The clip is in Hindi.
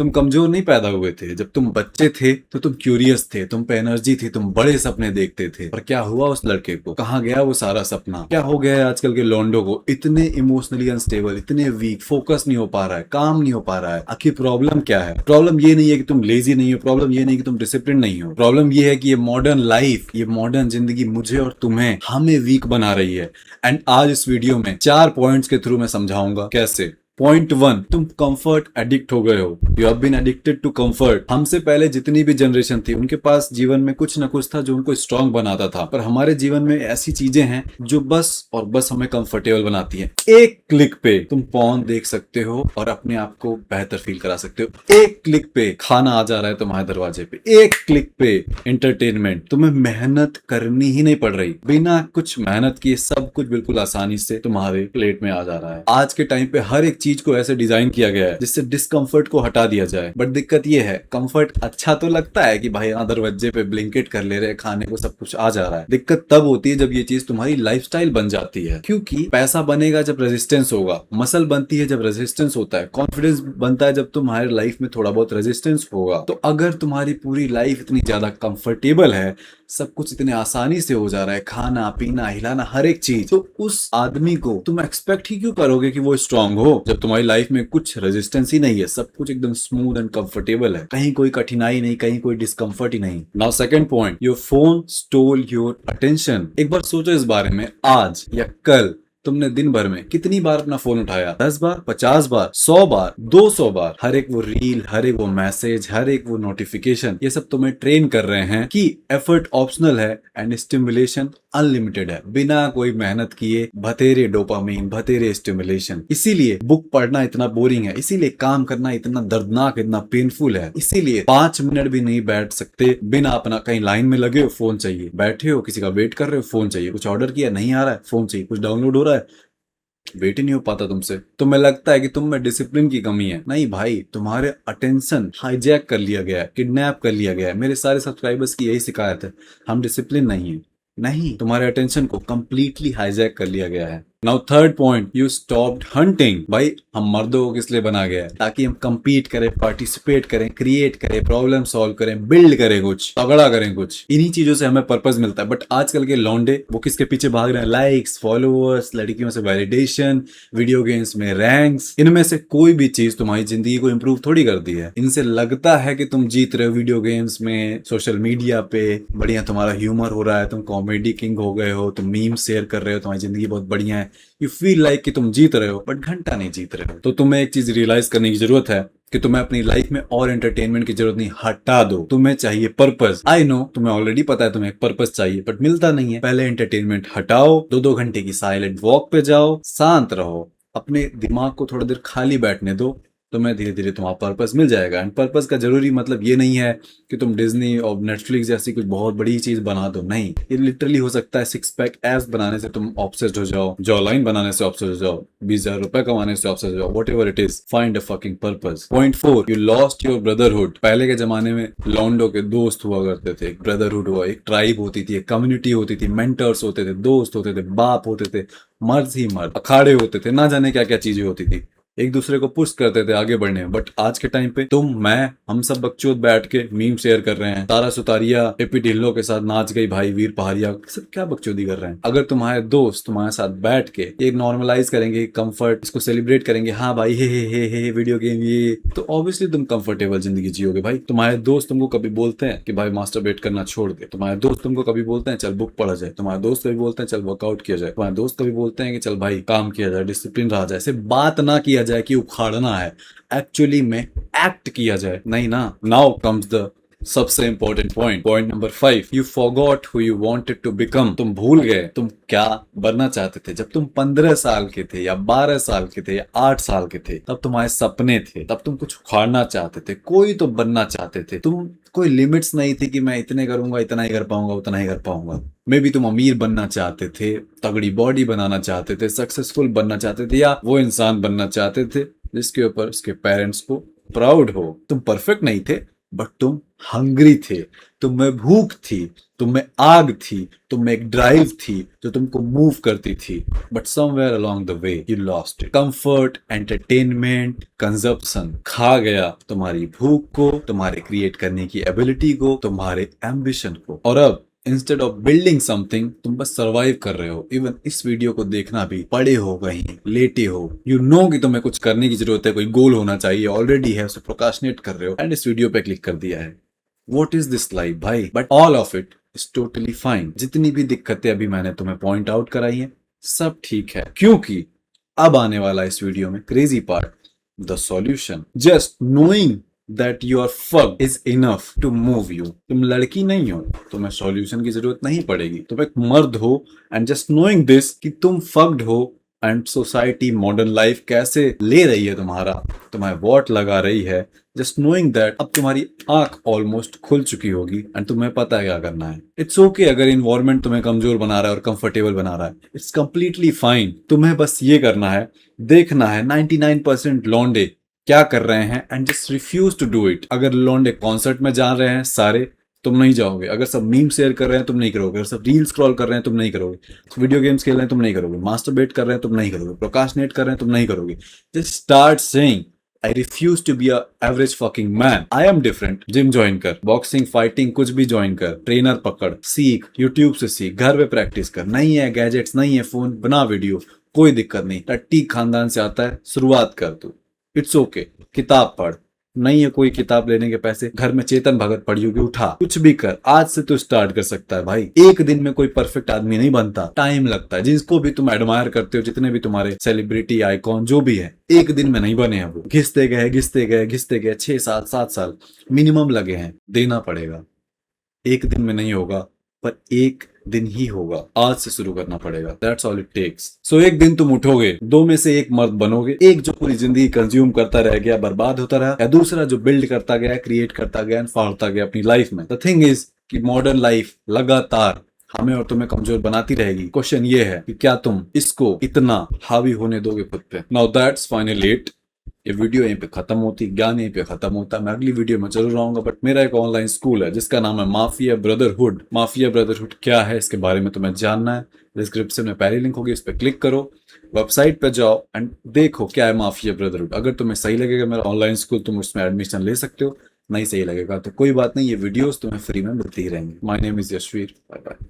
तुम कमजोर नहीं पैदा हुए थे। जब तुम बच्चे थे तो तुम क्यूरियस थे, तुम पे एनर्जी थी, तुम बड़े सपने देखते थे। पर क्या हुआ उस लड़के को? कहाँ गया वो सारा सपना? क्या हो गया है आजकल के लौंडो को? इतने इमोशनली अनस्टेबल, इतने वीक, फोकस नहीं हो पा रहा है, काम नहीं हो पा रहा है। आखिर प्रॉब्लम क्या है? प्रॉब्लम ये नहीं है कि तुम लेजी नहीं हो, प्रॉब्लम ये नहीं कि तुम डिसिप्लिन नहीं हो, प्रॉब्लम ये है कि ये मॉडर्न लाइफ, ये मॉडर्न जिंदगी मुझे और तुम्हें, हमें वीक बना रही है। एंड आज इस वीडियो में 4 पॉइंट्स के थ्रू मैं समझाऊंगा कैसे। पॉइंट 1, तुम कंफर्ट एडिक्ट हो गए हो। You have been addicted to comfort. हमसे पहले जितनी भी जनरेशन थी उनके पास जीवन में कुछ ना कुछ था जो उनको स्ट्रांग बनाता था, पर हमारे जीवन में ऐसी चीजें हैं जो बस और बस हमें कंफर्टेबल बनाती हैं। एक क्लिक पे तुम पॉर्न देख सकते हो और अपने आप को बेहतर फील करा सकते हो। एक क्लिक पे खाना आ जा रहा है तुम्हारे दरवाजे पे। एक क्लिक पे एंटरटेनमेंट। तुम्हें मेहनत करनी ही नहीं पड़ रही, बिना कुछ मेहनत किए सब कुछ बिल्कुल आसानी से तुम्हारे प्लेट में आ जा रहा है। आज के टाइम पे हर एक चीज को ऐसे डिजाइन किया गया है जिससे डिस्कम्फर्ट को हटा दिया जाए। बट दिक्कत ये है, कंफर्ट अच्छा तो लगता है कि भाई हाँ दरवाजे पे ब्लिंकिट कर ले रहे, खाने को सब कुछ आ जा रहा है। दिक्कत तब होती है जब ये चीज तुम्हारी लाइफस्टाइल बन जाती है, क्योंकि पैसा बनेगा जब रेजिस्टेंस होगा, मसल बनती है जब रेजिस्टेंस होता है, कॉन्फिडेंस बनता है जब तुम्हारी लाइफ में थोड़ा बहुत रेजिस्टेंस होगा। तो अगर तुम्हारी पूरी लाइफ इतनी ज्यादा कंफर्टेबल है, सब कुछ इतने आसानी से हो जा रहा है, खाना पीना हिलाना हर एक चीज, तो उस आदमी को तुम एक्सपेक्ट ही क्यों करोगे कि वो स्ट्रांग हो जब तुम्हारी लाइफ में कुछ रेजिस्टेंस ही नहीं है, सब कुछ एकदम स्मूथ एंड कंफर्टेबल है, कहीं कोई कठिनाई नहीं, कहीं कोई डिस्कम्फर्ट ही नहीं। Now second point, your phone stole your attention. एक बार सोचो इस बारे में, आज या कल तुमने दिन भर में कितनी बार अपना फोन उठाया? 10 बार, 50 बार, 100 बार, 200 बार। हर एक वो रील, हर एक वो मैसेज, हर एक वो नोटिफिकेशन, ये सब तुम्हें ट्रेन कर रहे हैं कि एफर्ट ऑप्शनल है एंड स्टिमुलेशन अनलिमिटेड है। बिना कोई मेहनत किए भतेरे डोपामीन, भतेरे स्टिमुलेशन। इसीलिए बुक पढ़ना इतना बोरिंग है, इसीलिए काम करना इतना दर्दनाक, इतना पेनफुल है, इसीलिए 5 मिनट भी नहीं बैठ सकते बिना अपना, कहीं लाइन में लगे हो फोन चाहिए, बैठे हो किसी का वेट कर रहे हो फोन चाहिए, कुछ ऑर्डर किया नहीं आ रहा है फोन चाहिए, कुछ डाउनलोड हो रहा है वेट ही नहीं हो पाता तुमसे। तुम्हें लगता है कि तुम में डिसिप्लिन की कमी है। नहीं भाई, तुम्हारे अटेंशन हाईजैक कर लिया गया है, किडनैप कर लिया गया है। मेरे सारे सब्सक्राइबर्स की यही शिकायत है, हम डिसिप्लिन नहीं है। नहीं, तुम्हारे अटेंशन को कंप्लीटली हाईजैक कर लिया गया है। Now third point, you stopped hunting. भाई हम मर्दों को किस लिए बना गया है? ताकि हम compete करें, पार्टिसिपेट करें, क्रिएट करें, प्रॉब्लम सॉल्व करें, बिल्ड करें, कुछ तगड़ा करें, कुछ इन्हीं चीजों से हमें पर्पस मिलता है। बट आजकल के लौंडे वो किसके पीछे भाग रहे हैं? लाइक्स, फॉलोअर्स, लड़कियों से वैलिडेशन, वीडियो गेम्स में रैंक्स। इनमें से कोई भी चीज तुम्हारी जिंदगी को इंप्रूव थोड़ी करती है। इनसे लगता है कि तुम जीत रहे हो वीडियो गेम्स में, सोशल मीडिया पे बढ़िया तुम्हारा ह्यूमर हो रहा है, तुम कॉमेडी किंग हो गए हो, तुम मीम शेयर कर रहे हो, तुम्हारी जिंदगी बहुत बढ़िया है, यू फील लाइक कि तुम जीत रहे हो, बट घंटा नहीं जीत रहे हो। तो तुम्हें एक चीज रियलाइज करने की जरूरत है कि तुम्हें अपनी लाइफ में और एंटरटेनमेंट की जरूरत नहीं, हटा दो। तुम्हें चाहिए पर्पस। आई नो, तुम्हें ऑलरेडी पता है तुम्हें एक पर्पस चाहिए, बट मिलता नहीं है। पहले एंटरटेनमेंट हटाओ, 2-2 घंटे की साइलेंट वॉक पे जाओ, शांत रहो, अपने दिमाग को थोड़ा देर खाली बैठने दो, तुम्हें धीरे धीरे तुम्हारा पर्पस मिल जाएगा। एंड पर्पस का जरूरी मतलब ये नहीं है कि तुम डिज्नी और नेटफ्लिक्स जैसी कुछ बहुत बड़ी चीज बना दो। नहीं, ये लिटरली हो सकता है 6 पैक एब्स बनाने से तुम ऑब्सेस्ड हो जाओ, जॉ लाइन बनाने से ऑब्सेस्ड हो जाओ, 20,000 रुपए कमाने से ऑब्सेस्ड हो जाओ, what ever it is, find a fucking purpose. Point 4, you lost your brotherhood. पहले के जमाने में लॉन्डो के दोस्त हुआ करते थे, एक ब्रदरहुड हुआ, एक ट्राइब होती थी, एक कम्युनिटी होती थी, मेंटर्स होते थे, दोस्त होते थे, बाप होते थे, मर्द ही मर्द, अखाड़े होते थे, ना जाने क्या क्या चीजें होती थी, एक दूसरे को पुश करते थे आगे बढ़ने में। बट आज के टाइम पे तुम, मैं, हम सब बकचोद बैठ के मीम शेयर कर रहे हैं, तारा सुतारिया एपी ढिल्लो के साथ नाच गई भाई, वीर पहाड़िया, सब क्या बकचोदी कर रहे हैं। अगर तुम्हारे दोस्त तुम्हारे साथ बैठ के एक नॉर्मलाइज करेंगे कंफर्ट, इसको सेलिब्रेट करेंगे, हाँ भाई हे वीडियो गेम ये, तो ऑब्वियसली तुम कंफर्टेबल जिंदगी जियोगे भाई। तुम्हारे दोस्त तुमको कभी बोलते हैं कि भाई मास्टरबेट करना छोड़ दे, तुम्हारे दोस्त तुमको कभी बोलते हैं चल बुक पढ़ा जाए, तुम्हारे दोस्त कभी बोलते हैं चल वर्कआउट किया जाए, तुम्हारे दोस्त कभी बोलते हैं कि चल भाई काम किया जाए, डिसिप्लिन रहा जाए। ऐसे बात ना किया जाए कि उखाड़ना है, एक्चुअली में एक्ट किया जाए, नहीं ना। नाउ कम्स द सबसे important point, point number 5, you forgot who you wanted to become. तुम भूल गए तुम क्या बनना चाहते थे। जब तुम 15 साल के थे या 12 साल के थे या 8 साल के थे, तब तुम्हारे सपने थे, तब तुम कुछ उखाड़ना चाहते थे, कोई तो बनना चाहते थे तुम। कोई लिमिट्स नहीं थी कि मैं इतने करूंगा, इतना ही कर पाऊंगा, उतना ही कर पाऊंगा। मे बी तुम अमीर बनना चाहते थे, तगड़ी बॉडी बनाना चाहते थे, सक्सेसफुल बनना चाहते थे, या वो इंसान बनना चाहते थे जिसके ऊपर उसके पेरेंट्स को प्राउड हो। तुम परफेक्ट नहीं थे, बट तुम हंग्री थे, तुम में भूख थी, तुम में आग थी, तुम में एक ड्राइव थी जो तुमको मूव करती थी। But somewhere along the way you lost it. Comfort, entertainment, consumption खा गया तुम्हारी भूख को, तुम्हारे क्रिएट करने की एबिलिटी को, तुम्हारे एम्बिशन को। और अब इंस्टेड ऑफ बिल्डिंग समथिंग तुम बस सर्वाइव कर रहे हो। इवन इस वीडियो को देखना भी, पड़े हो कहीं, लेटे हो, यू नो कि तुम्हें कुछ करने की जरूरत है, कोई गोल होना चाहिए, ऑलरेडी है, उसे प्रोकाशनेट कर रहे हो एंड इस वीडियो पे क्लिक कर दिया है। वॉट इज दिस लाइफ भाई? But all of it is totally fine. जितनी भी दिक्कतें अभी मैंने तुम्हें पॉइंट आउट कराई हैं, सब ठीक है, क्योंकि अब आने वाला इस वीडियो में crazy part, the solution. Just knowing that you are fucked is enough to move you. तुम लड़की नहीं हो, तुम्हें सॉल्यूशन की जरूरत नहीं पड़ेगी। तुम एक मर्द हो एंड जस्ट नोइंग दिस कि तुम फक्ड हो एंड सोसाइटी, मॉडर्न लाइफ कैसे ले रही है तुम्हारा, तुम्हें वॉट लगा रही है, जस्ट नोइंग दैट अब तुम्हारी आंख ऑलमोस्ट खुल चुकी होगी एंड तुम्हें पता है क्या करना है। इट्स ओके अगर इन्वायरमेंट तुम्हें कमजोर बना रहा है और कंफर्टेबल बना रहा है, इट्स कंप्लीटली फाइन। तुम्हें बस ये करना है, देखना है 99% लौंडे क्या कर रहे हैं and just refuse to do it. अगर लौंडे कॉन्सर्ट में जा रहे हैं सारे, तुम नहीं जाओगे। अगर सब मीम शेयर कर रहे हैं, तुम नहीं करोगे। अगर सब रील स्क्रॉल कर रहे हैं, तुम नहीं करोगे। वीडियो गेम्स खेल रहे हैं, तुम नहीं करोगे। मास्टरबेट कर रहे हैं, तुम नहीं करोगे। प्रोकाशनेट कर रहे हैं, तुम नहीं करोगे। Just start saying I refuse to be a average fucking man, I am different. Gym join कर, बॉक्सिंग, फाइटिंग कुछ भी ज्वाइन कर, ट्रेनर पकड़, सीख, यूट्यूब से सीख, घर पे प्रैक्टिस कर। नहीं है गैजेट्स, नहीं है फोन, बना वीडियो, कोई दिक्कत नहीं। टट्टी खानदान से आता है, शुरुआत कर तू। It's okay. किताब पढ़, नहीं है कोई किताब लेने के पैसे, घर में चेतन भगत पड़ी होगी, उठा, कुछ भी कर। आज से तो स्टार्ट कर सकता है भाई। एक दिन में कोई परफेक्ट आदमी नहीं बनता, टाइम लगता है। जिसको भी तुम एडमायर करते हो, जितने भी तुम्हारे सेलिब्रिटी आइकॉन जो भी है, एक दिन में नहीं बने हैं वो। घिसते गए घिसते गए घिसते गए, 6 साल 7 साल मिनिमम लगे हैं। देना पड़ेगा, एक दिन में नहीं होगा, पर एक दिन ही होगा। आज से शुरू करना पड़ेगा। That's all it takes. So एक दिन तुम उठोगे, दो में से एक मर्द बनोगे। एक जो पूरी जिंदगी कंज्यूम करता रह गया, बर्बाद होता रहा, या दूसरा जो बिल्ड करता गया, क्रिएट करता गया, फाड़ता गया अपनी लाइफ में। द थिंग इज कि मॉडर्न लाइफ लगातार हमें और तुम्हें कमजोर बनाती रहेगी। क्वेश्चन ये है कि क्या तुम इसको इतना हावी होने दोगे खुद पे? Now that's finally it. ये वीडियो यहीं पे खत्म होती, ज्ञान यहीं पे खत्म होता। मैं अगली वीडियो में जरूर आऊंगा, बट मेरा एक ऑनलाइन स्कूल है जिसका नाम है माफिया ब्रदरहुड। माफिया ब्रदरहुड क्या है, इसके बारे में तुम्हें जानना है, डिस्क्रिप्शन में पहली लिंक होगी, इस पर क्लिक करो, वेबसाइट पे जाओ एंड देखो क्या है माफिया ब्रदरहुड। अगर तुम्हें सही लगेगा मेरा ऑनलाइन स्कूल, तुम उसमें एडमिशन ले सकते हो। नहीं सही लगेगा तो कोई बात नहीं, ये वीडियोस तुम्हें फ्री में मिलती ही रहेंगी। My name is Yashveer. Bye bye.